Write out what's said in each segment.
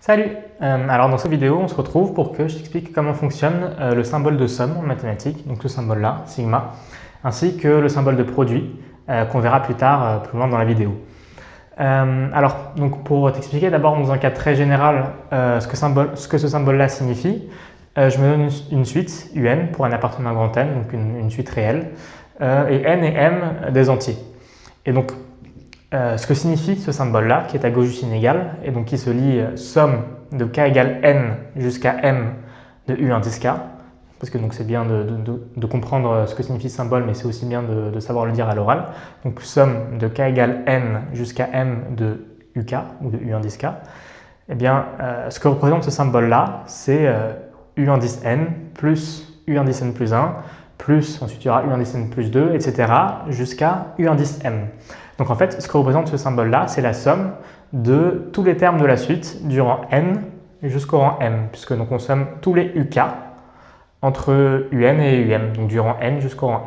Salut! Alors dans cette vidéo, on se retrouve pour que je t'explique comment fonctionne le symbole de somme en mathématiques, donc ce symbole-là, sigma, ainsi que le symbole de produit qu'on verra plus tard, plus loin dans la vidéo. Donc pour t'expliquer d'abord dans un cas très général ce que ce symbole-là signifie, je me donne une suite un pour n appartenant à grand N, donc une suite réelle, et n et m des entiers. Et donc ce que signifie ce symbole-là, qui est à gauche du signe égal, et donc qui se lit somme de k égale n jusqu'à m de u indice k, parce que c'est bien de comprendre ce que signifie ce symbole, mais c'est aussi bien de savoir le dire à l'oral. Donc somme de k égale n jusqu'à m de uk, ou de u indice k, eh bien, ce que représente ce symbole-là, c'est u indice n plus u indice n plus 1, plus ensuite il y aura u indice n plus 2, etc. jusqu'à u indice m. Donc en fait, ce que représente ce symbole-là, c'est la somme de tous les termes de la suite du rang n jusqu'au rang m, puisque on somme tous les uk entre un et um, donc du rang n jusqu'au rang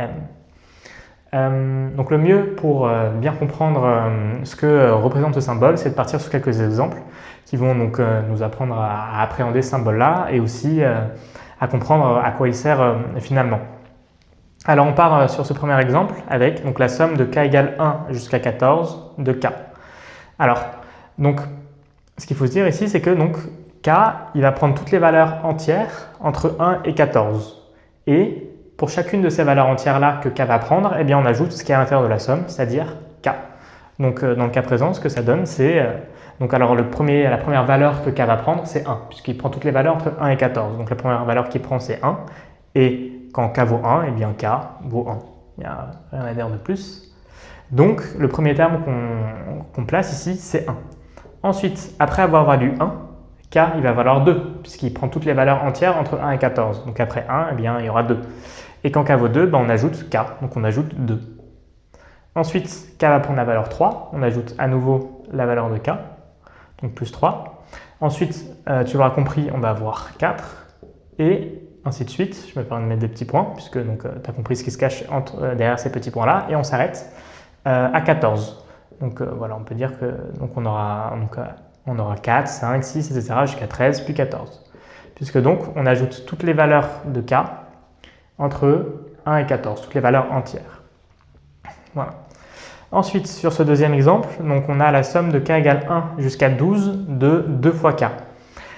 m. Donc le mieux pour bien comprendre ce que représente ce symbole, c'est de partir sur quelques exemples qui vont nous apprendre à appréhender ce symbole-là et aussi à comprendre à quoi il sert finalement. Alors on part sur ce premier exemple avec la somme de k égale 1 jusqu'à 14 de k. Alors, ce qu'il faut se dire ici, c'est que k, il va prendre toutes les valeurs entières entre 1 et 14. Et pour chacune de ces valeurs entières-là que k va prendre, eh bien on ajoute ce qui est à l'intérieur de la somme, c'est-à-dire k. Donc dans le cas présent, ce que ça donne, c'est... la première valeur que k va prendre, c'est 1, puisqu'il prend toutes les valeurs entre 1 et 14. Donc la première valeur qu'il prend, c'est 1. Et quand k vaut 1, eh bien k vaut 1. Il n'y a rien à dire de plus. Donc, le premier terme qu'on place ici, c'est 1. Ensuite, après avoir valu 1, k il va valoir 2, puisqu'il prend toutes les valeurs entières entre 1 et 14. Donc après 1, eh bien, il y aura 2. Et quand k vaut 2, on ajoute k, donc on ajoute 2. Ensuite, k va prendre la valeur 3, on ajoute à nouveau la valeur de k, donc plus 3. Ensuite, tu l'auras compris, on va avoir 4. Et ainsi de suite, je me permets de mettre des petits points, puisque tu as compris ce qui se cache derrière ces petits points-là, et on s'arrête à 14. Donc voilà, on peut dire que on aura 4, 5, 6, etc. jusqu'à 13, puis 14. Puisque on ajoute toutes les valeurs de k entre 1 et 14, toutes les valeurs entières. Voilà. Ensuite, sur ce deuxième exemple, on a la somme de k égale 1 jusqu'à 12 de 2 fois k.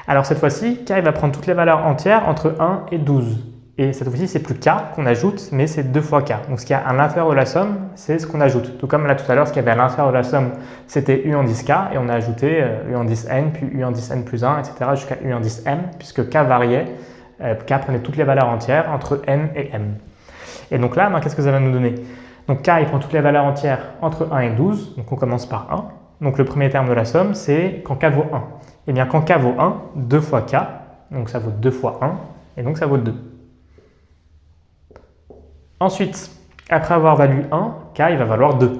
Alors cette fois-ci, k va prendre toutes les valeurs entières entre 1 et 12. Et cette fois-ci, c'est plus k qu'on ajoute, mais c'est 2 fois k. Donc ce qu'il y a à l'intérieur de la somme, c'est ce qu'on ajoute. Tout comme là tout à l'heure, ce qu'il y avait à l'intérieur de la somme, c'était u indice k, et on a ajouté u indice n, puis u indice n plus 1, etc. jusqu'à u indice m, puisque k variait, k prenait toutes les valeurs entières entre n et m. Et donc là, qu'est-ce que ça va nous donner? Donc k, il prend toutes les valeurs entières entre 1 et 12, donc on commence par 1. Donc le premier terme de la somme, c'est quand k vaut 1. Et bien quand k vaut 1, 2 fois k, donc ça vaut 2 fois 1, et donc ça vaut 2. Ensuite, après avoir valu 1, k il va valoir 2.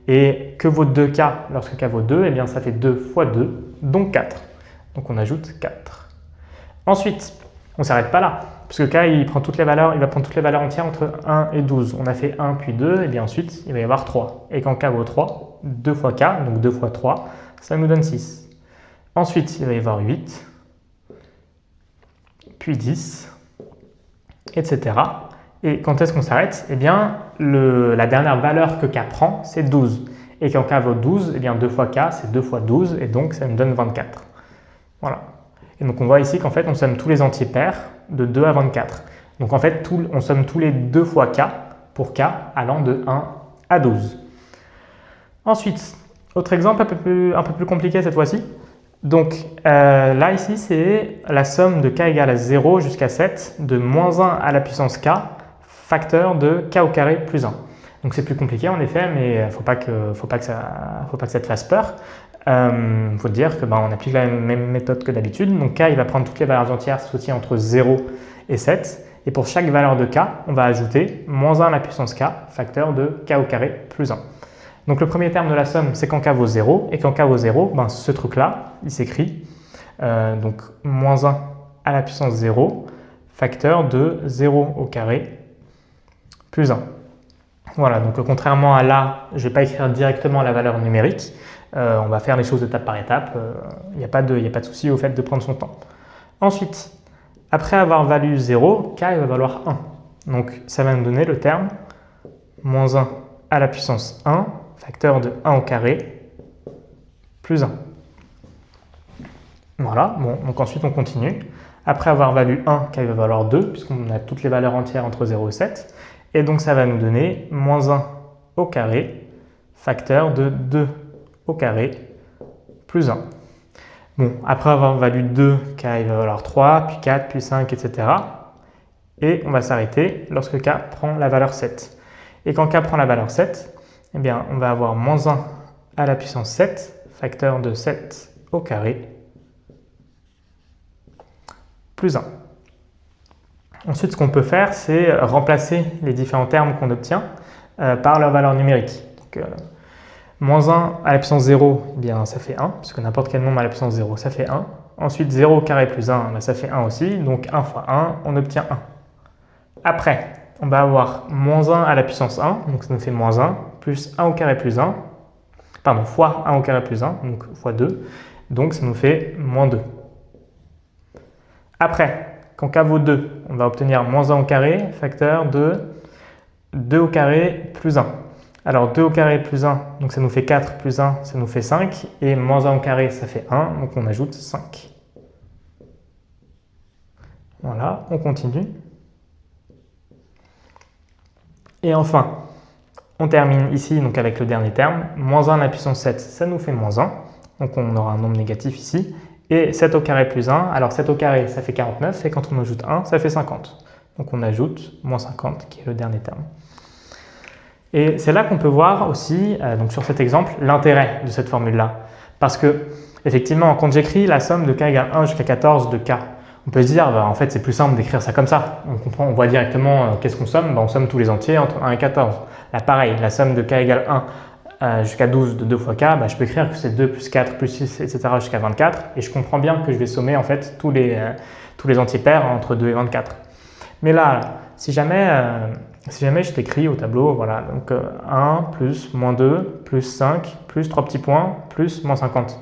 Et que vaut 2k lorsque k vaut 2? Et bien ça fait 2 fois 2, donc 4. Donc on ajoute 4. Ensuite, on ne s'arrête pas là, puisque k il va prendre toutes les valeurs entières entre 1 et 12. On a fait 1 puis 2, et bien ensuite il va y avoir 3. Et quand k vaut 3, 2 fois k, donc 2 fois 3, ça nous donne 6. Ensuite, il va y avoir 8, puis 10, etc. Et quand est-ce qu'on s'arrête? Eh bien, la dernière valeur que k prend, c'est 12. Et quand k vaut 12, eh bien 2 fois k, c'est 2 fois 12, et donc ça nous donne 24. Voilà. Et donc on voit ici qu'en fait, on somme tous les entiers pairs de 2 à 24. Donc en fait, on somme tous les 2 fois k pour k allant de 1 à 12. Ensuite, autre exemple un peu plus compliqué cette fois-ci. Donc là ici c'est la somme de k égale à 0 jusqu'à 7 de moins 1 à la puissance k facteur de k au carré plus 1. Donc c'est plus compliqué en effet, mais il ne faut pas que ça te fasse peur. Il faut te dire que on applique la même méthode que d'habitude. Donc k il va prendre toutes les valeurs entières situées entre 0 et 7. Et pour chaque valeur de k, on va ajouter moins 1 à la puissance k facteur de k au carré plus 1. Donc le premier terme de la somme, c'est quand k vaut 0, et quand k vaut 0, ce truc-là, il s'écrit moins 1 à la puissance 0, facteur de 0 au carré plus 1. Voilà, donc contrairement à là, je ne vais pas écrire directement la valeur numérique, On va faire les choses étape par étape. Il n'y a pas de souci au fait de prendre son temps. Ensuite, après avoir valu 0, k il va valoir 1. Donc ça va nous donner le terme moins 1 à la puissance 1, facteur de 1 au carré, plus 1. Voilà, bon, donc ensuite on continue. Après avoir valu 1, k va valoir 2, puisqu'on a toutes les valeurs entières entre 0 et 7. Et donc ça va nous donner moins 1 au carré, facteur de 2 au carré, plus 1. Bon, après avoir valu 2, k va valoir 3, puis 4, puis 5, etc. Et on va s'arrêter lorsque k prend la valeur 7. Et quand k prend la valeur 7, eh bien, on va avoir moins 1 à la puissance 7, facteur de 7 au carré, plus 1. Ensuite, ce qu'on peut faire, c'est remplacer les différents termes qu'on obtient par leur valeur numérique. Donc, moins 1 à la puissance 0, eh bien, ça fait 1, puisque n'importe quel nombre à la puissance 0, ça fait 1. Ensuite, 0 au carré plus 1, ben, ça fait 1 aussi. Donc 1 fois 1, on obtient 1. Après, on va avoir moins 1 à la puissance 1, donc ça nous fait moins 1, plus 1 au carré plus 1, pardon, fois 1 au carré plus 1, donc fois 2, donc ça nous fait moins 2. Après, quand k vaut 2, on va obtenir moins 1 au carré, facteur de 2 au carré plus 1. Alors 2 au carré plus 1, donc ça nous fait 4 plus 1, ça nous fait 5, et moins 1 au carré, ça fait 1, donc on ajoute 5. Voilà, on continue. Et enfin, on termine ici donc avec le dernier terme, moins 1 à la puissance 7, ça nous fait moins 1, donc on aura un nombre négatif ici, et 7 au carré plus 1, alors 7 au carré ça fait 49, et quand on ajoute 1, ça fait 50. Donc on ajoute moins 50, qui est le dernier terme. Et c'est là qu'on peut voir aussi, donc sur cet exemple, l'intérêt de cette formule-là. Parce que, effectivement, quand j'écris la somme de k égale 1 jusqu'à 14 de k, on peut se dire, bah, en fait, c'est plus simple d'écrire ça comme ça. On voit directement qu'est-ce qu'on somme, bah, on somme tous les entiers entre 1 et 14. Là, pareil, la somme de k égale 1 jusqu'à 12 de 2 fois k, bah, je peux écrire que c'est 2 plus 4 plus 6, etc. jusqu'à 24. Et je comprends bien que je vais sommer en fait tous les entiers pairs entre 2 et 24. Mais là, si jamais je t'écris au tableau, voilà, donc 1 plus moins 2 plus 5 plus 3 petits points plus moins 50.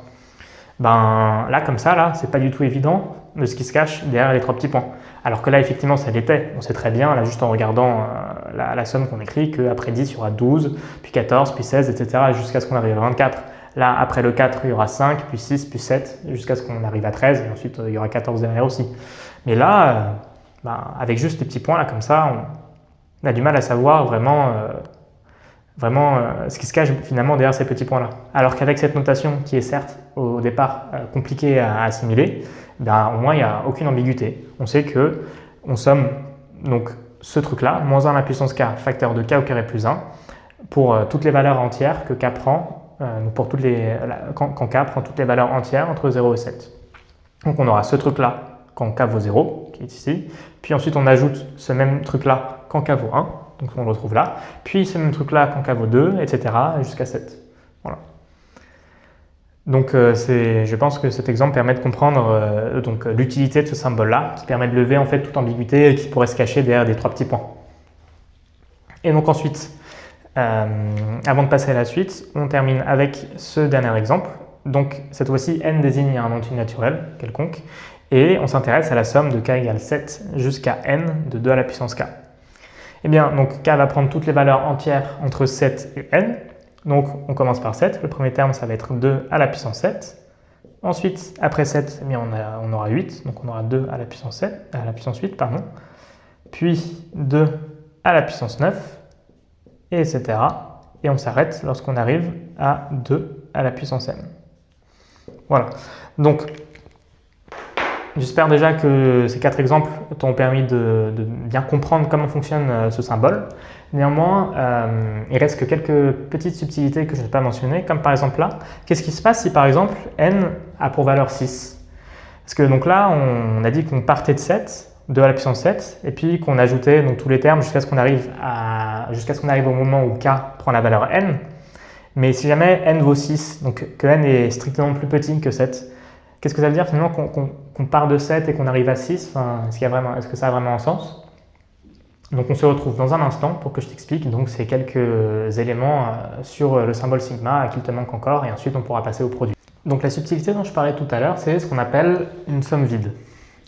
Ben là, comme ça, là, c'est pas du tout évident de ce qui se cache derrière les 3 petits points. Alors que là, effectivement, ça l'était. On sait très bien, là, juste en regardant la somme qu'on écrit, qu'après 10, il y aura 12, puis 14, puis 16, etc. jusqu'à ce qu'on arrive à 24. Là, après le 4, il y aura 5, puis 6, puis 7, jusqu'à ce qu'on arrive à 13, et ensuite, il y aura 14 derrière aussi. Mais là, avec juste les petits points, là, comme ça, on a du mal à savoir vraiment ce qui se cache finalement derrière ces petits points-là. Alors qu'avec cette notation, qui est certes au départ compliquée à assimiler, au moins il n'y a aucune ambiguïté. On sait qu'on somme donc ce truc-là, moins 1 à la puissance k, facteur de k au carré plus 1, pour toutes les valeurs entières que k prend, pour quand k prend toutes les valeurs entières entre 0 et 7. Donc on aura ce truc-là quand k vaut 0, qui est ici, puis ensuite on ajoute ce même truc-là quand k vaut 1, donc on le retrouve là, puis ce même truc-là quand k vaut 2, etc. jusqu'à 7. Voilà. Donc je pense que cet exemple permet de comprendre l'utilité de ce symbole-là, qui permet de lever en fait toute ambiguïté qui pourrait se cacher derrière des 3 petits points. Et donc ensuite, avant de passer à la suite, on termine avec ce dernier exemple. Donc cette fois-ci, n désigne un entier naturel quelconque, et on s'intéresse à la somme de k égale 7 jusqu'à n de 2 à la puissance k. Eh bien, donc k va prendre toutes les valeurs entières entre 7 et n. Donc on commence par 7. Le premier terme, ça va être 2 à la puissance 7. Ensuite, après 7, eh bien, on aura 8. Donc on aura 2 à la puissance 8, pardon. Puis 2 à la puissance 9, et etc. Et on s'arrête lorsqu'on arrive à 2 à la puissance n. Voilà. Donc, j'espère déjà que ces 4 exemples t'ont permis de bien comprendre comment fonctionne ce symbole. Néanmoins, il reste que quelques petites subtilités que je n'ai pas mentionnées, comme par exemple là, qu'est-ce qui se passe si par exemple n a pour valeur 6? Parce que donc là, on a dit qu'on partait de 7, 2 à la puissance 7, et puis qu'on ajoutait donc, tous les termes jusqu'à ce qu'on arrive au moment où k prend la valeur n. Mais si jamais n vaut 6, donc que n est strictement plus petit que 7, qu'est-ce que ça veut dire finalement qu'on part de 7 et qu'on arrive à 6? Est-ce que ça a vraiment un sens? Donc on se retrouve dans un instant pour que je t'explique donc ces quelques éléments sur le symbole sigma qu'il te manque encore, et ensuite on pourra passer au produit. Donc la subtilité dont je parlais tout à l'heure, c'est ce qu'on appelle une somme vide.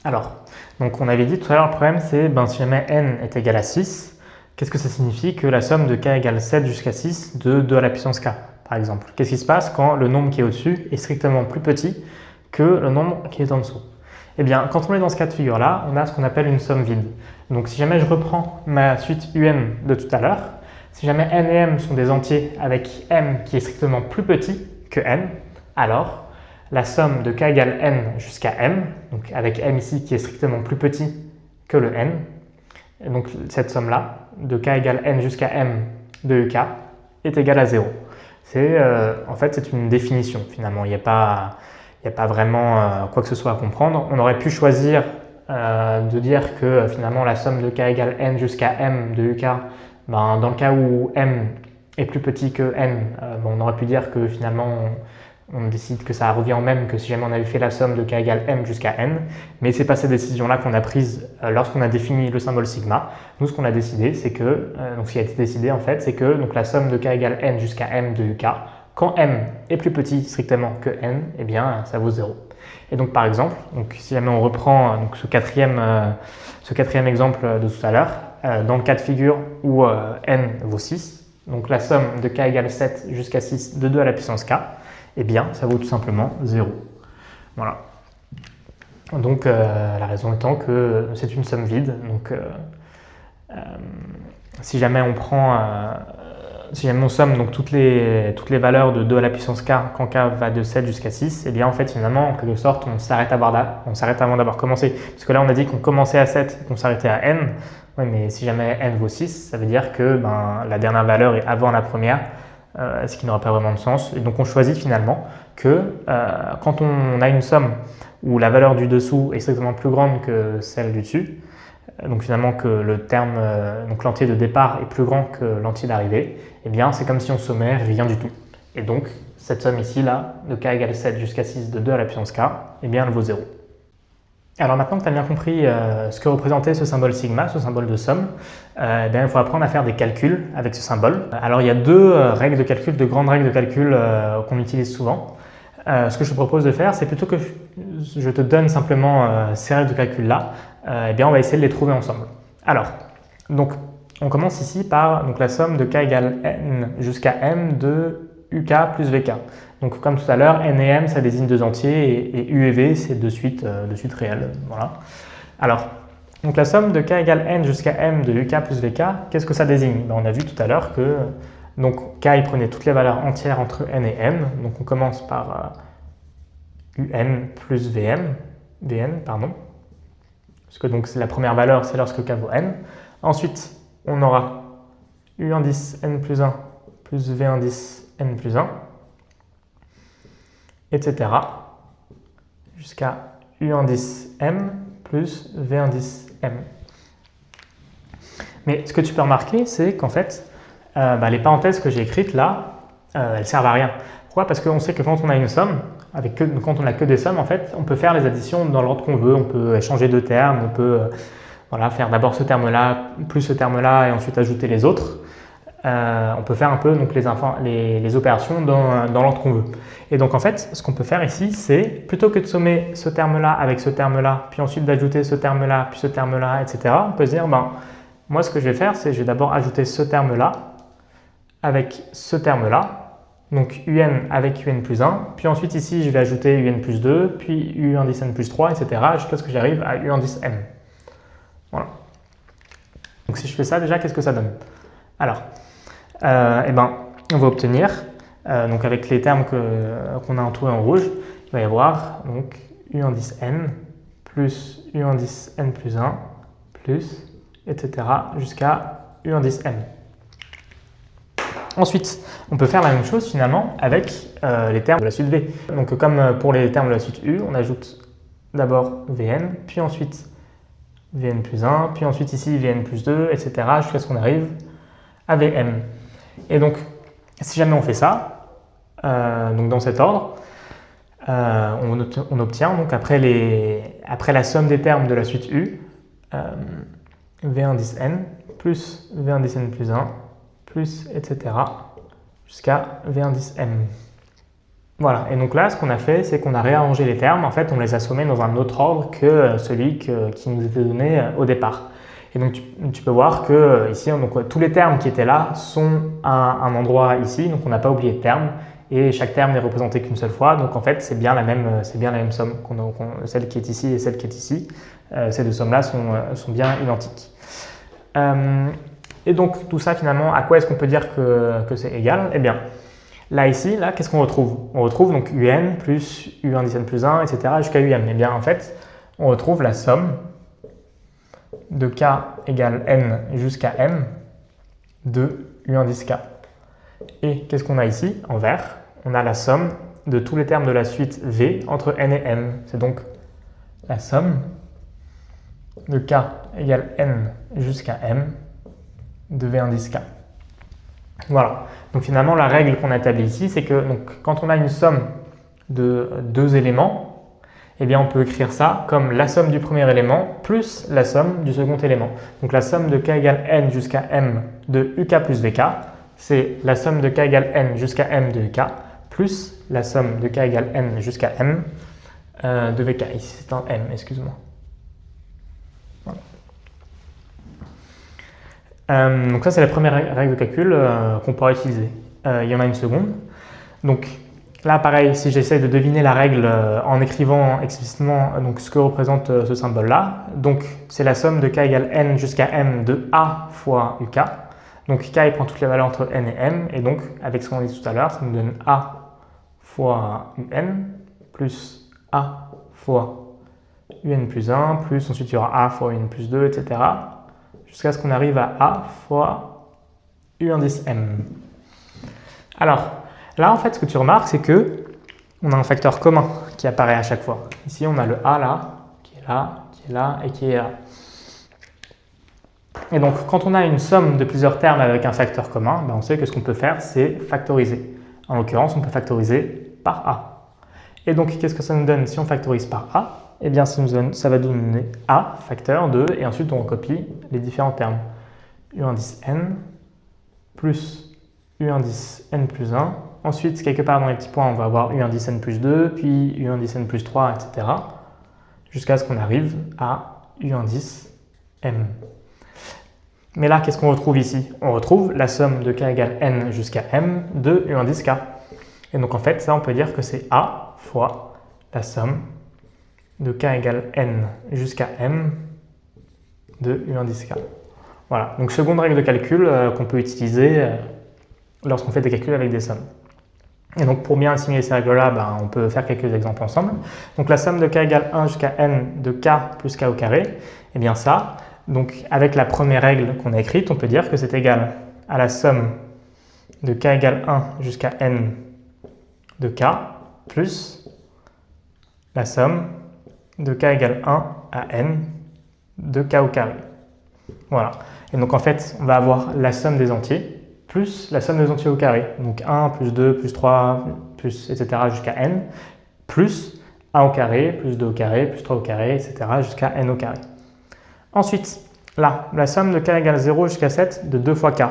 Alors, donc on avait dit tout à l'heure, le problème c'est si jamais n est égal à 6, qu'est-ce que ça signifie que la somme de k égale 7 jusqu'à 6 de 2 à la puissance k, par exemple? Qu'est-ce qui se passe quand le nombre qui est au-dessus est strictement plus petit que le nombre qui est en dessous? Eh bien, quand on est dans ce cas de figure-là, on a ce qu'on appelle une somme vide. Donc si jamais je reprends ma suite un de tout à l'heure, si jamais n et m sont des entiers avec m qui est strictement plus petit que n, alors la somme de k égale n jusqu'à m, donc avec m ici qui est strictement plus petit que le n, et donc cette somme-là, de k égale n jusqu'à m de uk, est égale à 0. En fait, c'est une définition finalement, il n'y a pas vraiment quoi que ce soit à comprendre. On aurait pu choisir de dire que finalement la somme de k égale n jusqu'à m de uk, dans le cas où m est plus petit que n, on aurait pu dire que finalement on décide que ça revient au même que si jamais on avait fait la somme de k égale m jusqu'à n, mais c'est pas cette décision-là qu'on a prise lorsqu'on a défini le symbole sigma. Nous, ce qu'on a décidé, c'est que, donc ce qui a été décidé en fait, c'est que donc, la somme de k égale n jusqu'à m de uk, quand m est plus petit strictement que n, eh bien ça vaut 0. Et donc par exemple, donc, si jamais on reprend ce quatrième exemple de tout à l'heure, dans le cas de figure où n vaut 6, donc la somme de k égale 7 jusqu'à 6 de 2 à la puissance k, eh bien ça vaut tout simplement 0. Voilà. Donc la raison étant que c'est une somme vide, donc si jamais on somme donc toutes les valeurs de 2 à la puissance k quand k va de 7 jusqu'à 6, et bien en fait finalement en quelque sorte on s'arrête avant d'avoir commencé. Parce que là on a dit qu'on commençait à 7 et qu'on s'arrêtait à n. Oui, mais si jamais n vaut 6, ça veut dire que la dernière valeur est avant la première, ce qui n'aura pas vraiment de sens. Et donc on choisit finalement que quand on a une somme où la valeur du dessous est strictement plus grande que celle du dessus, donc finalement que donc l'entier de départ est plus grand que l'entier d'arrivée, eh bien c'est comme si on sommait rien du tout. Et donc cette somme ici, là, de k égale 7 jusqu'à 6 de 2 à la puissance k, eh bien elle vaut 0. Alors maintenant que tu as bien compris ce que représentait ce symbole sigma, ce symbole de somme, il faut apprendre à faire des calculs avec ce symbole. Alors il y a deux règles de calcul, deux grandes règles de calcul qu'on utilise souvent. Ce que je te propose de faire, c'est plutôt que je te donne simplement ces règles de calcul-là, on va essayer de les trouver ensemble. Alors, donc, on commence ici par la somme de k égale n jusqu'à m de uk plus vk. Donc comme tout à l'heure, n et m ça désigne deux entiers et u et v c'est de suite réelles. Voilà. Alors, donc la somme de k égale n jusqu'à m de uk plus vk, qu'est-ce que ça désigne? On a vu tout à l'heure que donc k il prenait toutes les valeurs entières entre n et m. Donc on commence par un plus vn, pardon. Parce que donc la première valeur c'est lorsque k vaut n. Ensuite, on aura u indice n plus 1 plus v indice n plus 1, etc. jusqu'à u indice m plus v indice m. Mais ce que tu peux remarquer, c'est qu'en fait, les parenthèses que j'ai écrites là, elles servent à rien. Pourquoi? Parce qu'on sait que quand on a une somme, quand on n'a que des sommes, en fait, on peut faire les additions dans l'ordre qu'on veut, on peut échanger deux termes, on peut faire d'abord ce terme-là, plus ce terme-là, et ensuite ajouter les autres. On peut faire un peu donc, les opérations dans l'ordre qu'on veut. Et donc en fait, ce qu'on peut faire ici, c'est plutôt que de sommer ce terme-là avec ce terme-là, puis ensuite d'ajouter ce terme-là, puis ce terme-là, etc., on peut se dire, moi ce que je vais faire, c'est je vais d'abord ajouter ce terme-là avec ce terme-là, donc un avec un plus 1, puis ensuite ici je vais ajouter un plus 2, puis u indice n plus 3, etc., jusqu'à ce que j'arrive à u indice m. Voilà. Donc si je fais ça, déjà, qu'est-ce que ça donne? Alors, on va obtenir, donc avec les termes qu'on a entourés en rouge, il va y avoir donc u indice n plus u indice n plus 1 plus, etc. jusqu'à u indice m. Ensuite, on peut faire la même chose finalement avec les termes de la suite v. Donc comme pour les termes de la suite u, on ajoute d'abord vn, puis ensuite vn plus 1, puis ensuite ici vn plus 2, etc. jusqu'à ce qu'on arrive à vm. Et donc, si jamais on fait ça, donc dans cet ordre, on obtient donc après la somme des termes de la suite u, v indice n plus V indice n plus 1, plus etc. jusqu'à V indice m. Voilà, et donc là, ce qu'on a fait, c'est qu'on a réarrangé les termes. En fait, on les a sommés dans un autre ordre que celui qui nous était donné au départ. Et donc, tu peux voir que ici, donc, tous les termes qui étaient là sont à un endroit ici. Donc, on n'a pas oublié de terme. Et chaque terme n'est représenté qu'une seule fois. Donc, en fait, c'est bien la même somme, celle qui est ici et celle qui est ici. Ces deux sommes-là sont bien identiques. Et donc, tout ça, finalement, à quoi est-ce qu'on peut dire que c'est égal? Eh bien, là, ici, là, qu'est-ce qu'on retrouve? On retrouve donc un plus u indice n plus 1, etc. jusqu'à um. Eh bien, en fait, on retrouve la somme de k égale n jusqu'à m de u indice k. Et qu'est-ce qu'on a ici? En vert, on a la somme de tous les termes de la suite v entre n et m. C'est donc la somme de k égale n jusqu'à m de v indice k. Voilà. Donc finalement, la règle qu'on a établie ici, c'est que donc, quand on a une somme de deux éléments, eh bien, on peut écrire ça comme la somme du premier élément plus la somme du second élément. Donc la somme de k égale n jusqu'à m de uk plus vk, c'est la somme de k égale n jusqu'à m de uk plus la somme de k égale n jusqu'à m de vk. Ici, c'est un m, excuse-moi. Voilà. Donc ça, c'est la première règle de calcul qu'on pourra utiliser. Il y en a une seconde. Donc là, pareil, si j'essaie de deviner la règle en écrivant explicitement donc, ce que représente ce symbole-là, donc c'est la somme de k égale n jusqu'à m de a fois uk. Donc k, il prend toutes les valeurs entre n et m, et donc avec ce qu'on a dit tout à l'heure, ça nous donne a fois un plus a fois un plus 1, plus ensuite il y aura a fois un plus 2, etc. jusqu'à ce qu'on arrive à a fois u indice m. Alors, là, en fait, ce que tu remarques, c'est que on a un facteur commun qui apparaît à chaque fois. Ici, on a le a là, qui est là, qui est là et qui est là. Et donc, quand on a une somme de plusieurs termes avec un facteur commun, ben on sait que ce qu'on peut faire, c'est factoriser. En l'occurrence, on peut factoriser par a. Et donc, qu'est-ce que ça nous donne si on factorise par a? Eh bien, ça va donner a facteur de, et ensuite on recopie les différents termes. U indice n plus U indice n plus 1. Ensuite, quelque part dans les petits points, on va avoir U indice n plus 2, puis U indice n plus 3, etc. jusqu'à ce qu'on arrive à U indice m. Mais là, qu'est-ce qu'on retrouve ici? On retrouve la somme de k égale n jusqu'à m de U indice k. Et donc, en fait, ça, on peut dire que c'est a fois la somme de k égale n jusqu'à m de U indice k. Voilà, donc seconde règle de calcul qu'on peut utiliser lorsqu'on fait des calculs avec des sommes. Et donc pour bien assimiler ces règles-là, ben, on peut faire quelques exemples ensemble. Donc la somme de k égale 1 jusqu'à n de k plus k au carré, eh bien ça, donc avec la première règle qu'on a écrite, on peut dire que c'est égal à la somme de k égale 1 jusqu'à n de k plus la somme de k égale 1 à n de k au carré. Voilà. Et donc en fait, on va avoir la somme des entiers plus la somme des entiers au carré. Donc 1 plus 2 plus 3 plus etc. jusqu'à n plus 1 au carré plus 2 au carré plus 3 au carré etc. jusqu'à n au carré. Ensuite, là, la somme de k égale 0 jusqu'à 7 de 2 fois k.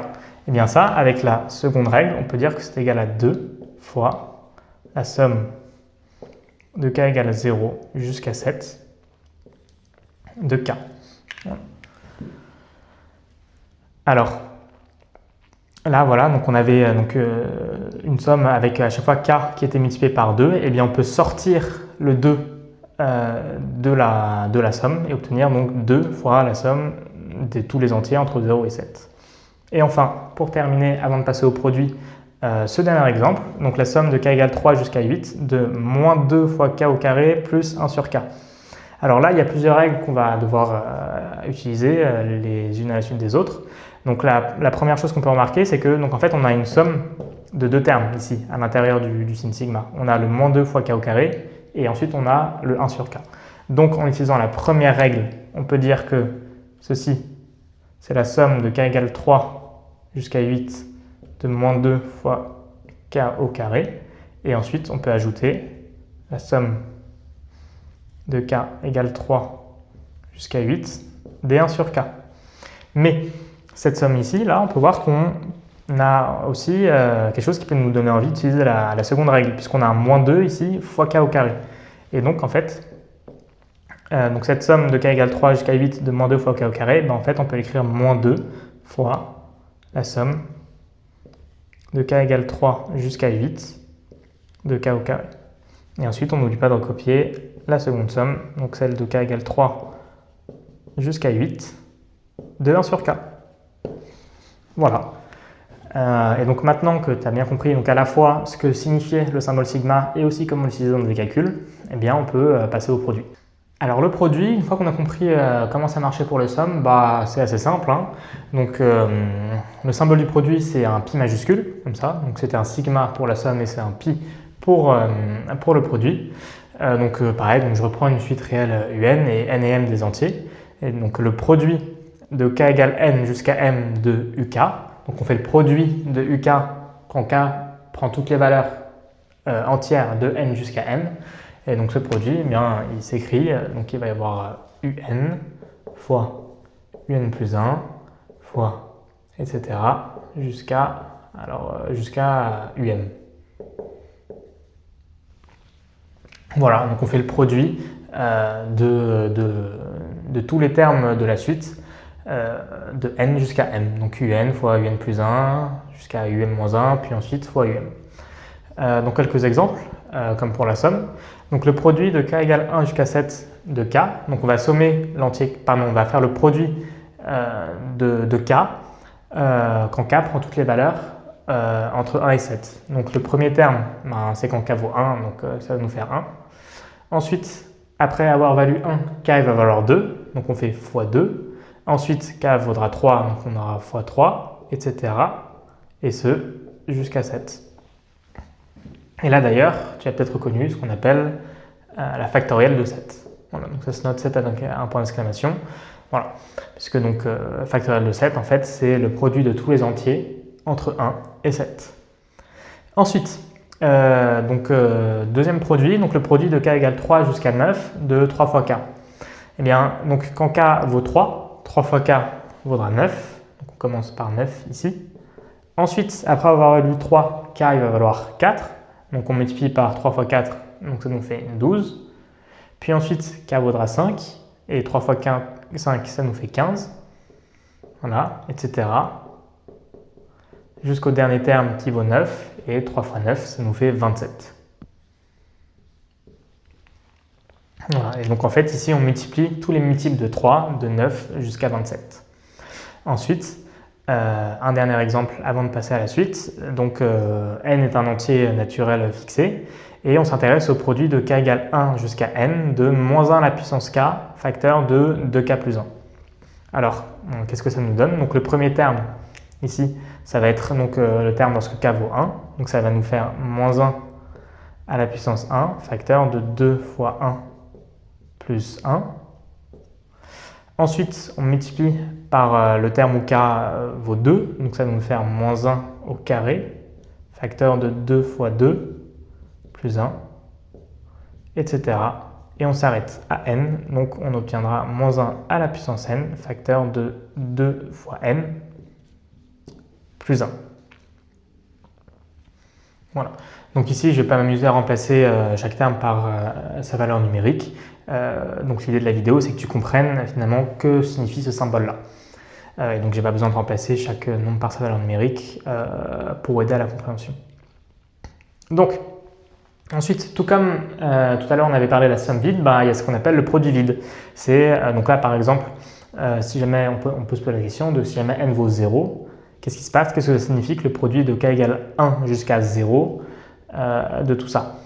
Et bien ça, avec la seconde règle, on peut dire que c'est égal à 2 fois la somme de k égale 0 jusqu'à 7 de k. Voilà. Alors, là, voilà, donc on avait une somme avec à chaque fois k qui était multiplié par 2. Et bien, on peut sortir le 2 de la somme et obtenir donc 2 fois la somme de tous les entiers entre 0 et 7. Et enfin, pour terminer, avant de passer au produit, ce dernier exemple, donc la somme de k égale 3 jusqu'à 8 de moins 2 fois k au carré plus 1 sur k. Alors là, il y a plusieurs règles qu'on va devoir utiliser les unes à la suite des autres. Donc la première chose qu'on peut remarquer, c'est que donc en fait, on a une somme de deux termes ici, à l'intérieur du signe sigma. On a le moins 2 fois k au carré, et ensuite on a le 1 sur k. Donc en utilisant la première règle, on peut dire que ceci, c'est la somme de k égale 3 jusqu'à 8 de moins 2 fois k au carré. Et ensuite, on peut ajouter la somme de k égale 3 jusqu'à 8 d1 sur k. Mais cette somme ici, là, on peut voir qu'on a aussi quelque chose qui peut nous donner envie d'utiliser la seconde règle, puisqu'on a un moins 2 ici fois k au carré. Et donc, en fait, donc cette somme de k égale 3 jusqu'à 8 de moins 2 fois k au carré, ben en fait, on peut écrire moins 2 fois la somme de k égale 3 jusqu'à 8 de k au carré. Et ensuite, on n'oublie pas de recopier la seconde somme, donc celle de k égale 3 jusqu'à 8 de 1 sur k. Voilà. Et donc maintenant que tu as bien compris donc à la fois ce que signifiait le symbole sigma et aussi comment l'utiliser dans des calculs, eh bien on peut passer au produit. Alors le produit, une fois qu'on a compris comment ça marchait pour les sommes, bah, c'est assez simple, hein. Donc le symbole du produit c'est un pi majuscule, comme ça, donc c'était un sigma pour la somme et c'est un pi pour le produit. Donc pareil, donc je reprends une suite réelle un et n et m des entiers. Et donc le produit de k égale n jusqu'à m de uk. Donc on fait le produit de uk quand k prend toutes les valeurs entières de n jusqu'à m. Et donc ce produit, eh bien, il s'écrit, donc il va y avoir un fois un plus 1 fois, etc. jusqu'à un. Voilà, donc on fait le produit de tous les termes de la suite de n jusqu'à m. Donc un fois un plus 1 jusqu'à un moins 1, puis ensuite fois un. Donc quelques exemples, comme pour la somme. Donc le produit de k égale 1 jusqu'à 7 de k. Donc on va sommer l'entier, pardon, on va faire le produit de k quand k prend toutes les valeurs entre 1 et 7. Donc le premier terme, ben, c'est quand k vaut 1, donc ça va nous faire 1. Ensuite, après avoir valu 1, k va valoir 2, donc on fait fois 2. Ensuite, k vaudra 3, donc on aura fois 3, etc. Et ce, jusqu'à 7. Et là d'ailleurs, tu as peut-être reconnu ce qu'on appelle la factorielle de 7. Voilà, donc ça se note 7 avec un point d'exclamation. Voilà, puisque donc factorielle de 7, en fait, c'est le produit de tous les entiers entre 1 et 7. Ensuite, deuxième produit, donc le produit de k égale 3 jusqu'à 9 de 3 fois k. Eh bien, donc quand k vaut 3, 3 fois k vaudra 9. Donc on commence par 9 ici. Ensuite, après avoir valu 3, k il va valoir 4. Donc on multiplie par 3 fois 4, donc ça nous fait 12. Puis ensuite, k vaudra 5. Et 3 fois 5, ça nous fait 15. Voilà, etc. Jusqu'au dernier terme qui vaut 9. Et 3 fois 9, ça nous fait 27. Voilà, et donc en fait, ici, on multiplie tous les multiples de 3, de 9 jusqu'à 27. Ensuite, un dernier exemple avant de passer à la suite. Donc n est un entier naturel fixé et on s'intéresse au produit de k égale 1 jusqu'à n de moins 1 à la puissance k facteur de 2k plus 1. Alors, qu'est-ce que ça nous donne? Donc le premier terme ici, ça va être donc, le terme lorsque k vaut 1. Donc ça va nous faire moins 1 à la puissance 1 facteur de 2 fois 1 plus 1. Ensuite, on multiplie par le terme où k vaut 2, donc ça va nous faire moins 1 au carré, facteur de 2 fois 2, plus 1, etc. Et on s'arrête à n, donc on obtiendra moins 1 à la puissance n, facteur de 2 fois n, plus 1. Voilà. Donc ici, je ne vais pas m'amuser à remplacer chaque terme par sa valeur numérique. Donc l'idée de la vidéo, c'est que tu comprennes finalement que signifie ce symbole-là. Et donc j'ai pas besoin de remplacer chaque nombre par sa valeur numérique pour aider à la compréhension. Donc, ensuite, tout comme tout à l'heure on avait parlé de la somme vide, bah, il y a ce qu'on appelle le produit vide. C'est donc là par exemple, si jamais on peut se poser la question de si jamais n vaut 0, qu'est-ce qui se passe? Qu'est-ce que ça signifie que le produit de k égale 1 jusqu'à 0 de tout ça?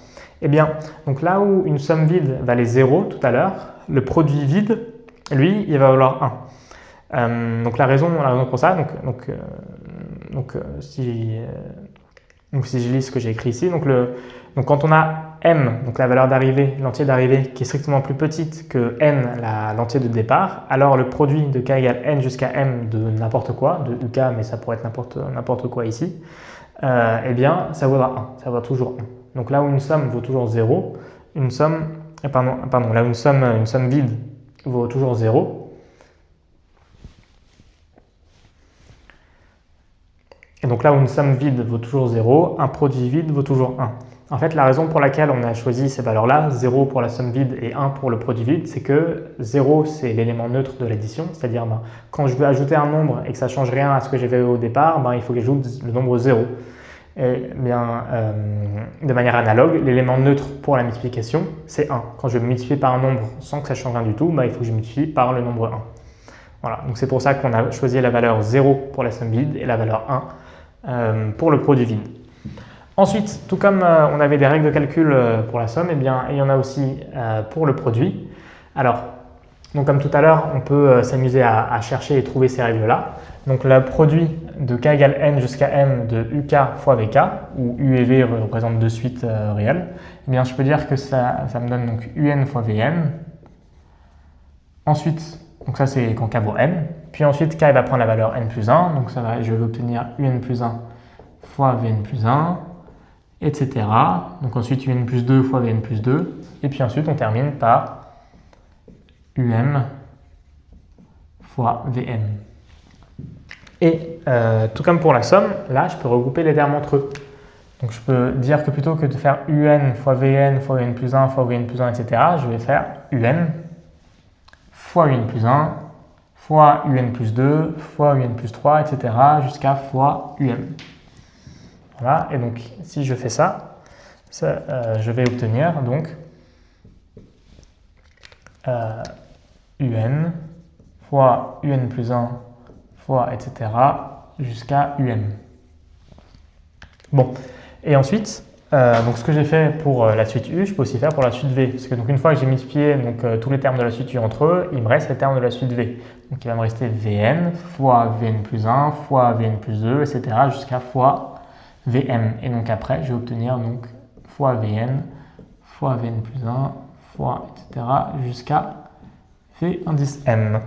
Eh bien, donc là où une somme vide valait 0 tout à l'heure, le produit vide, lui, il va valoir 1. Donc la raison pour ça, si je lis ce que j'ai écrit ici, donc quand on a m, donc la valeur d'arrivée, l'entier d'arrivée, qui est strictement plus petite que n, l'entier de départ, alors le produit de k égale n jusqu'à m de n'importe quoi, de uk, mais ça pourrait être n'importe quoi ici, eh bien ça vaudra 1, ça vaudra toujours 1. Donc là où une somme vaut toujours 0, là où une somme vide vaut toujours 0, Et donc là où une somme vide vaut toujours 0, un produit vide vaut toujours 1. En fait, la raison pour laquelle on a choisi ces valeurs-là, 0 pour la somme vide et 1 pour le produit vide, c'est que 0, c'est l'élément neutre de l'addition, c'est-à-dire quand je veux ajouter un nombre et que ça ne change rien à ce que j'avais au départ, il faut que j'ajoute le nombre 0. Et de manière analogue, l'élément neutre pour la multiplication, c'est 1. Quand je multiplie par un nombre sans que ça change rien du tout, il faut que je multiplie par le nombre 1. Voilà, donc c'est pour ça qu'on a choisi la valeur 0 pour la somme vide et la valeur 1 pour le produit vide. Ensuite, tout comme on avait des règles de calcul pour la somme, il y en a aussi pour le produit. Alors, donc comme tout à l'heure, on peut s'amuser à chercher et trouver ces règles-là. Donc le produit de k égale n jusqu'à m de uk fois vk, où u et v représentent deux suites réelles, je peux dire que ça me donne donc un fois vn. Ensuite, donc ça c'est quand k vaut n. Puis ensuite, k va prendre la valeur n plus 1, donc je vais obtenir un plus 1 fois vn plus 1, etc. Donc ensuite un plus 2 fois vn plus 2, et puis ensuite on termine par fois vn. Et tout comme pour la somme, là je peux regrouper les termes entre eux. Donc je peux dire que plutôt que de faire un fois vn plus 1 fois vn plus 1, etc., je vais faire un fois un plus 1 fois un plus 2 fois un plus 3, etc. jusqu'à fois un. Voilà, et donc si je fais ça, je vais obtenir donc un fois un plus 1 fois, etc. jusqu'à un. Bon, et ensuite, donc ce que j'ai fait pour la suite U, je peux aussi faire pour la suite V. Parce que donc une fois que j'ai multiplié tous les termes de la suite U entre eux, il me reste les termes de la suite V. Donc il va me rester Vn fois Vn plus 1 fois Vn plus 2, etc. jusqu'à fois Vm. Et donc après, je vais obtenir donc fois Vn fois Vn plus 1 fois, etc. jusqu'à V indice m.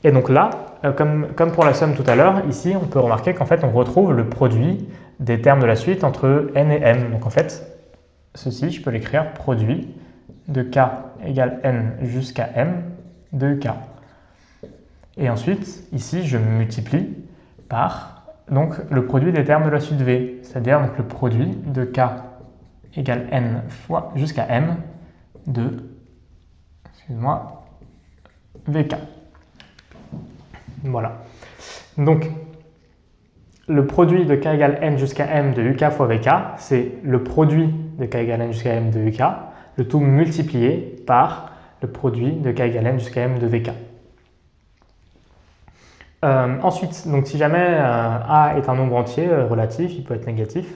Et donc là, comme pour la somme tout à l'heure, ici, on peut remarquer qu'en fait, on retrouve le produit des termes de la suite entre n et m. Donc en fait, ceci, je peux l'écrire produit de k égale n jusqu'à m de k. Et ensuite, ici, je multiplie par donc, le produit des termes de la suite v, c'est-à-dire le produit de k égale n fois jusqu'à m de, vk. Voilà. Donc, le produit de k égale n jusqu'à m de uk fois vk, c'est le produit de k égale n jusqu'à m de uk, le tout multiplié par le produit de k égale n jusqu'à m de vk. Ensuite, donc si jamais a est un nombre entier relatif, il peut être négatif,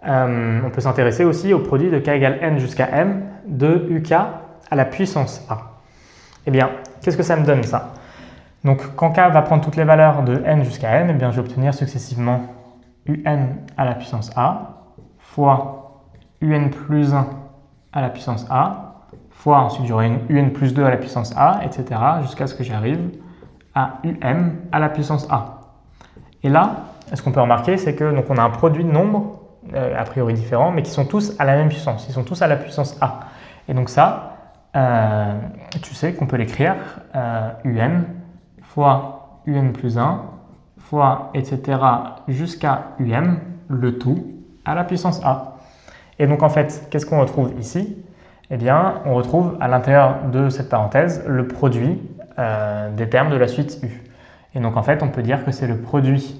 on peut s'intéresser aussi au produit de k égale n jusqu'à m de uk à la puissance a. Eh bien, qu'est-ce que ça me donne ça? Donc, quand k va prendre toutes les valeurs de n jusqu'à n, je vais obtenir successivement un à la puissance a fois un plus 1 à la puissance a fois, ensuite j'aurai un plus 2 à la puissance a, etc. jusqu'à ce que j'arrive à à la puissance a. Et là, ce qu'on peut remarquer, c'est que on a un produit de nombres, a priori différents, mais qui sont tous à la même puissance. Ils sont tous à la puissance a. Et donc ça, tu sais qu'on peut l'écrire un fois un plus 1 fois, etc. jusqu'à le tout à la puissance a. Et donc en fait, qu'est-ce qu'on retrouve ici? Eh bien, on retrouve à l'intérieur de cette parenthèse le produit des termes de la suite U. Et donc en fait, on peut dire que c'est le produit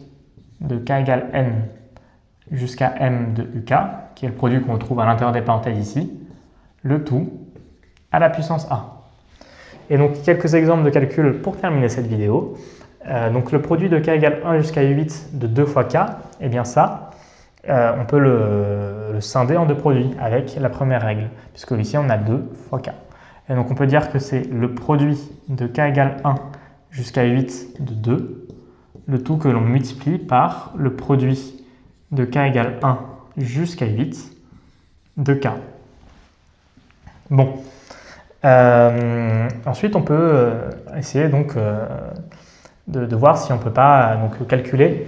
de k égale n jusqu'à m de uk, qui est le produit qu'on retrouve à l'intérieur des parenthèses ici, le tout à la puissance a. Et donc quelques exemples de calcul pour terminer cette vidéo. Donc le produit de k égale 1 jusqu'à 8 de 2 fois k, eh bien ça, on peut le scinder en deux produits avec la première règle, puisque ici on a 2 fois k. Et donc on peut dire que c'est le produit de k égale 1 jusqu'à 8 de 2, le tout que l'on multiplie par le produit de k égale 1 jusqu'à 8 de k. Bon. Ensuite, on peut essayer donc de voir si on ne peut pas calculer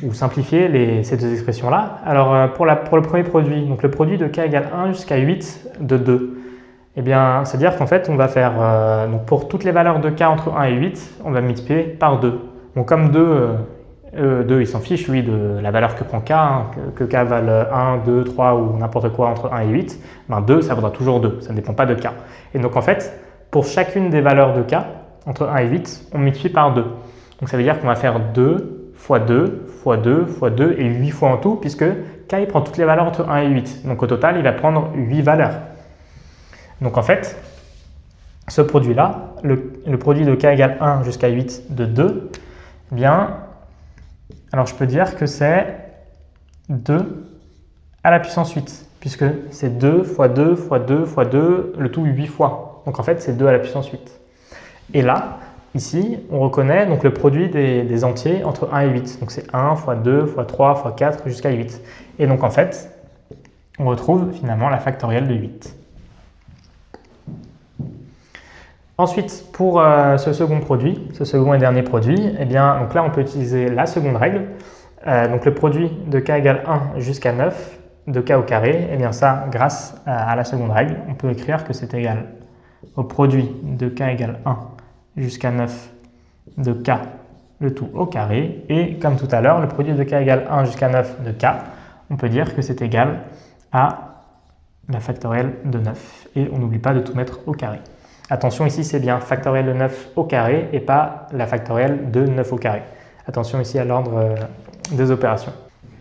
ou simplifier ces deux expressions-là. Alors, pour le premier produit, donc le produit de k égale 1 jusqu'à 8 de 2, eh bien, c'est-à-dire qu'en fait, on va faire, donc pour toutes les valeurs de k entre 1 et 8, on va multiplier par 2. Donc, comme 2 2 il s'en fiche lui de la valeur que prend k, hein, que k vale 1, 2, 3 ou n'importe quoi entre 1 et 8, ben 2 ça vaudra toujours 2, ça ne dépend pas de k. Et donc en fait, pour chacune des valeurs de k, entre 1 et 8, on multiplie par 2. Donc ça veut dire qu'on va faire 2 fois 2 fois 2 fois 2 et 8 fois en tout, puisque k il prend toutes les valeurs entre 1 et 8. Donc au total, il va prendre 8 valeurs. Donc en fait, ce produit-là, le produit de k égale 1 jusqu'à 8 de 2, eh bien, alors je peux dire que c'est 2 à la puissance 8, puisque c'est 2 fois 2 fois 2 fois 2, le tout 8 fois. Donc en fait, c'est 2 à la puissance 8. Et là, ici, on reconnaît donc le produit des entiers entre 1 et 8. Donc c'est 1 fois 2 fois 3 fois 4 jusqu'à 8. Et donc en fait, on retrouve finalement la factorielle de 8. Ensuite, pour ce second produit, ce second et dernier produit, eh bien, donc là, on peut utiliser la seconde règle. Donc le produit de k égale 1 jusqu'à 9 de k au carré, eh bien ça, grâce à la seconde règle, on peut écrire que c'est égal au produit de k égale 1 jusqu'à 9 de k, le tout au carré. Et comme tout à l'heure, le produit de k égale 1 jusqu'à 9 de k, on peut dire que c'est égal à la factorielle de 9. Et on n'oublie pas de tout mettre au carré. Attention, ici, c'est bien factorielle de 9 au carré et pas la factorielle de 9 au carré. Attention ici à l'ordre des opérations.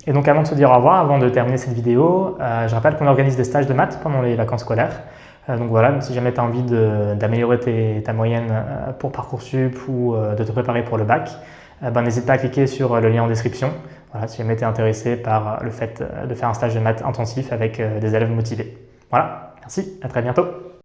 Et donc, avant de se dire au revoir, avant de terminer cette vidéo, je rappelle qu'on organise des stages de maths pendant les vacances scolaires. Donc voilà, si jamais tu as envie d'améliorer ta moyenne pour Parcoursup ou de te préparer pour le bac, n'hésite pas à cliquer sur le lien en description. Voilà, si jamais tu es intéressé par le fait de faire un stage de maths intensif avec des élèves motivés. Voilà, merci, à très bientôt.